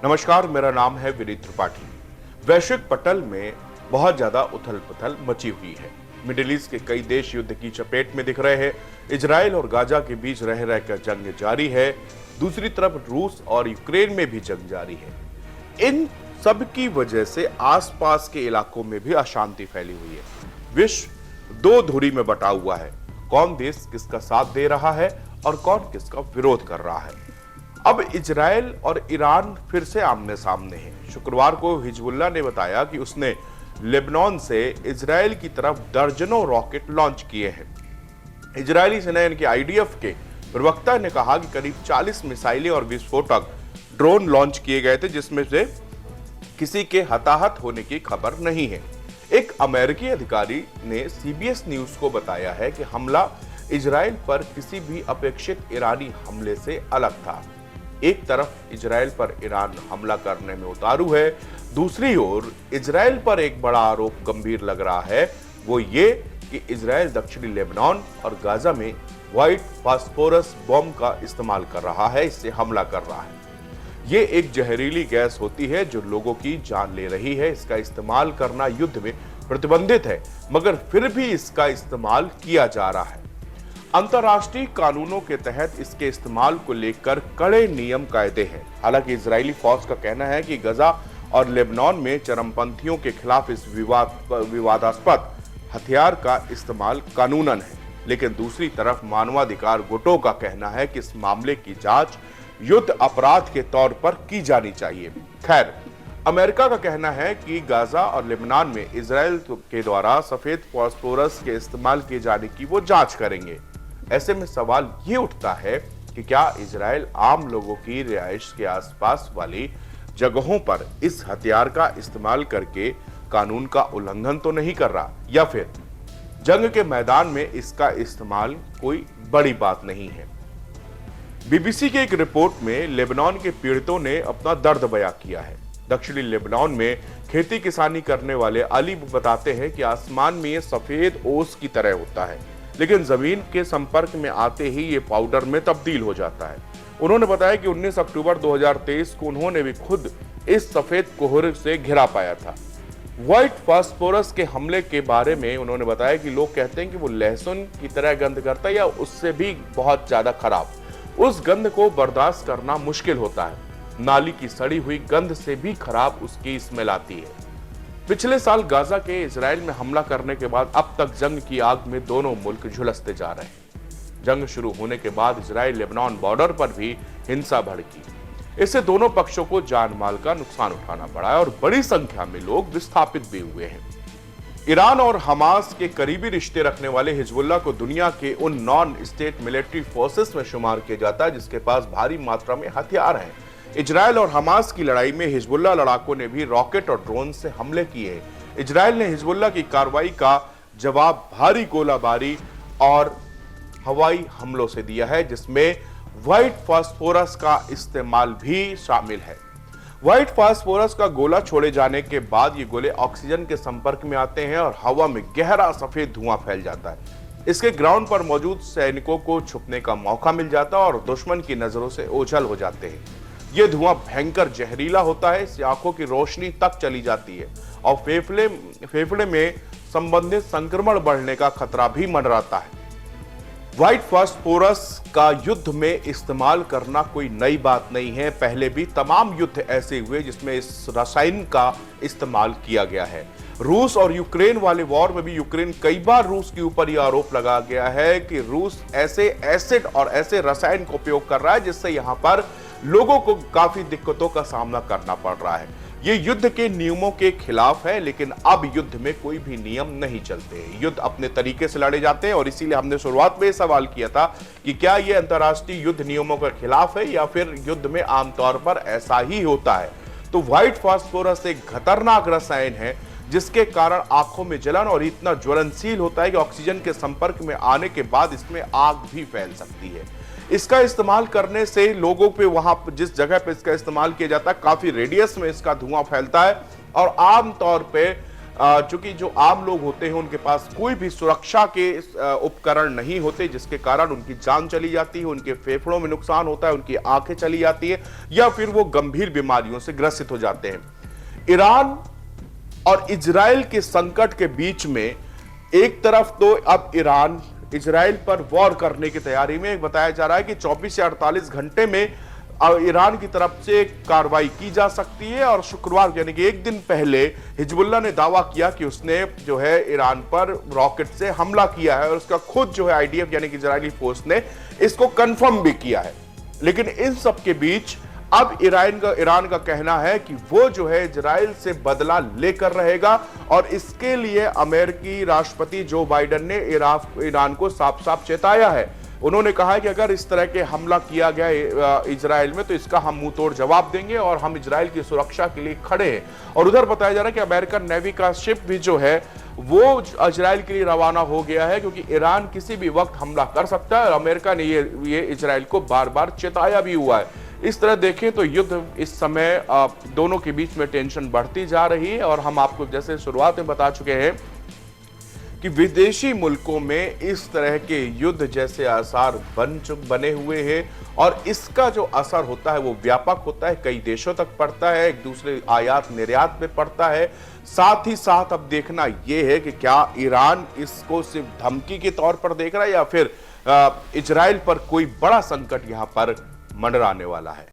नमस्कार, मेरा नाम है विनीत त्रिपाठी। वैश्विक पटल में बहुत ज्यादा उथल पुथल मची हुई है। मिडिल ईस्ट के कई देश युद्ध की चपेट में दिख रहे हैं। इजराइल और गाजा के बीच रह रहकर जंग जारी है। दूसरी तरफ रूस और यूक्रेन में भी जंग जारी है। इन सब की वजह से आसपास के इलाकों में भी अशांति फैली हुई है। विश्व दो धुरी में बटा हुआ है। कौन देश किसका साथ दे रहा है और कौन किसका विरोध कर रहा है। अब इजराइल और ईरान फिर से आमने सामने हैं। शुक्रवार को हिजबुल्लाह ने बताया कि उसने लेबनान से इजराइल की तरफ दर्जनों रॉकेट लॉन्च किए हैं। इजरायली सेना यानी कि आईडीएफ के प्रवक्ता ने कहा कि करीब 40 मिसाइलें और विस्फोटक ड्रोन लॉन्च किए गए थे, जिसमें से किसी के हताहत होने की खबर नहीं है। एक अमेरिकी अधिकारी ने सीबीएस न्यूज को बताया है कि हमला इजराइल पर किसी भी अपेक्षित ईरानी हमले से अलग था। एक तरफ इजराइल पर ईरान हमला करने में उतारू है, दूसरी ओर इजराइल पर एक बड़ा आरोप गंभीर लग रहा है, वो ये कि इजराइल दक्षिणी लेबनान और गाजा में व्हाइट फास्फोरस बॉम्ब का इस्तेमाल कर रहा है, इससे हमला कर रहा है। ये एक जहरीली गैस होती है जो लोगों की जान ले रही है। इसका इस्तेमाल करना युद्ध में प्रतिबंधित है, मगर फिर भी इसका इस्तेमाल किया जा रहा है। अंतर्राष्ट्रीय कानूनों के तहत इसके इस्तेमाल को लेकर कड़े नियम कायदे हैं। हालांकि इजरायली फौज का कहना है कि गाजा और लेबनान में चरमपंथियों के खिलाफ इस विवादास्पद हथियार का इस्तेमाल कानूनन है, लेकिन दूसरी तरफ मानवाधिकार गुटों का कहना है कि इस मामले की जांच युद्ध अपराध के तौर पर की जानी चाहिए। खैर, अमेरिका का कहना है कि गाजा और लेबनान में इजराइल के द्वारा सफेद फास्फोरस के इस्तेमाल किए जाने की वो जांच करेंगे। ऐसे में सवाल ये उठता है कि क्या इजराइल आम लोगों की रिहाइश के आसपास वाली जगहों पर इस हथियार का इस्तेमाल करके कानून का उल्लंघन तो नहीं कर रहा, या फिर जंग के मैदान में इसका इस्तेमाल कोई बड़ी बात नहीं है। बीबीसी की एक रिपोर्ट में लेबनान के पीड़ितों ने अपना दर्द बयां किया है। दक्षिणी लेबनान में खेती किसानी करने वाले अली बताते हैं कि आसमान में ये सफेद ओस की तरह होता है, लेकिन जमीन के संपर्क में आते ही ये पाउडर में तब्दील हो जाता है। उन्होंने बताया कि 19 अक्टूबर 2023 को उन्होंने भी खुद इस सफेद कोहरे से घिरा पाया था। व्हाइट फास्फोरस के हमले के बारे में उन्होंने बताया कि लोग कहते हैं कि वो लहसुन की तरह गंध करता है या उससे भी बहुत ज्यादा खराब। उस गंध को बर्दाश्त करना मुश्किल होता है। नाली की सड़ी हुई गंध से भी खराब उसकी स्मेल आती है। पिछले साल गाजा के इजराइल में हमला करने के बाद अब तक जंग की आग में दोनों मुल्क झुलसते जा रहे हैं। जंग शुरू होने के बाद इजराइल लेबनान बॉर्डर पर भी हिंसा भड़की। इससे दोनों पक्षों को जान माल का नुकसान उठाना पड़ा है और बड़ी संख्या में लोग विस्थापित भी हुए हैं। ईरान और हमास के करीबी रिश्ते रखने वाले हिजबुल्लाह को दुनिया के उन नॉन स्टेट मिलिट्री फोर्सेस में शुमार किया जाता है जिसके पास भारी मात्रा में हथियार हैं। इजराइल और हमास की लड़ाई में हिजबुल्लाह लड़ाकों ने भी रॉकेट और ड्रोन से हमले किए। इजराइल ने हिजबुल्लाह की कार्रवाई का जवाब भारी गोलाबारी और हवाई हमलों से दिया है, जिसमें व्हाइट फास्फोरस का इस्तेमाल भी शामिल है। व्हाइट फास्फोरस का गोला छोड़े जाने के बाद ये गोले ऑक्सीजन के संपर्क में आते हैं और हवा में गहरा सफेद धुआं फैल जाता है। इसके ग्राउंड पर मौजूद सैनिकों को छुपने का मौका मिल जाता है और दुश्मन की नजरों से ओझल हो जाते हैं। यह धुआं भयंकर जहरीला होता है, इससे आंखों की रोशनी तक चली जाती है और फेफड़े में संबंधित संक्रमण बढ़ने का खतरा भी मंडराता है। व्हाइट फास्फोरस का युद्ध में इस्तेमाल करना कोई नई बात नहीं है। पहले भी तमाम युद्ध ऐसे हुए जिसमें इस रसायन का इस्तेमाल किया गया है। रूस और यूक्रेन वाले वॉर में भी यूक्रेन कई बार रूस के ऊपर यह आरोप लगा गया है कि रूस ऐसे एसिड और ऐसे रसायन का उपयोग कर रहा है जिससे यहां पर लोगों को काफी दिक्कतों का सामना करना पड़ रहा है। ये युद्ध के नियमों के खिलाफ है, लेकिन अब युद्ध में कोई भी नियम नहीं चलते। युद्ध अपने तरीके से लड़े जाते हैं और इसीलिए हमने शुरुआत में सवाल किया था कि क्या ये अंतर्राष्ट्रीय युद्ध नियमों के खिलाफ है या फिर युद्ध में आमतौर पर ऐसा ही होता है। तो व्हाइट फास्फोरस एक खतरनाक रसायन है जिसके कारण आंखों में जलन और इतना ज्वलनशील होता है कि ऑक्सीजन के संपर्क में आने के बाद इसमें आग भी फैल सकती है। इसका इस्तेमाल करने से लोगों पे वहां जिस जगह पे इसका इस्तेमाल किया जाता है काफी रेडियस में इसका धुआं फैलता है और आमतौर पे चूंकि जो आम लोग होते हैं उनके पास कोई भी सुरक्षा के उपकरण नहीं होते, जिसके कारण उनकी जान चली जाती है, उनके फेफड़ों में नुकसान होता है, उनकी आंखें चली जाती है या फिर वो गंभीर बीमारियों से ग्रसित हो जाते हैं। ईरान और इजराइल के संकट के बीच में एक तरफ तो अब ईरान इजराइल पर वॉर करने की तैयारी में, बताया जा रहा है कि 24 से 48 घंटे में ईरान की तरफ से कार्रवाई की जा सकती है। और शुक्रवार यानी कि एक दिन पहले हिजबुल्लाह ने दावा किया कि उसने जो है ईरान पर रॉकेट से हमला किया है और उसका खुद जो है आईडीएफ यानी कि इजरायली फोर्स ने इसको कंफर्म भी किया है। लेकिन इन सब के बीच अब ईरान का कहना है कि वो जो है इजराइल से बदला लेकर रहेगा और इसके लिए अमेरिकी राष्ट्रपति जो बाइडेन ने ईरान को साफ साफ चेताया है। उन्होंने कहा है कि अगर इस तरह के हमला किया गया इजराइल में तो इसका हम मुंह तोड़ जवाब देंगे और हम इजराइल की सुरक्षा के लिए खड़े हैं। और उधर बताया जा रहा है कि अमेरिकन नेवी का शिप भी जो है वो इजराइल के लिए रवाना हो गया है, क्योंकि ईरान किसी भी वक्त हमला कर सकता है और अमेरिका ने ये इजराइल को बार बार चेताया भी हुआ है। इस तरह देखें तो युद्ध इस समय दोनों के बीच में टेंशन बढ़ती जा रही है। और हम आपको जैसे शुरुआत में बता चुके हैं कि विदेशी मुल्कों में इस तरह के युद्ध जैसे आसार बने हुए हैं और इसका जो असर होता है वो व्यापक होता है, कई देशों तक पड़ता है, एक दूसरे आयात निर्यात में पड़ता है। साथ ही साथ अब देखना यह है कि क्या ईरान इसको सिर्फ धमकी के तौर पर देख रहा है या फिर इजराइल पर कोई बड़ा संकट यहां पर मंडराने वाला है।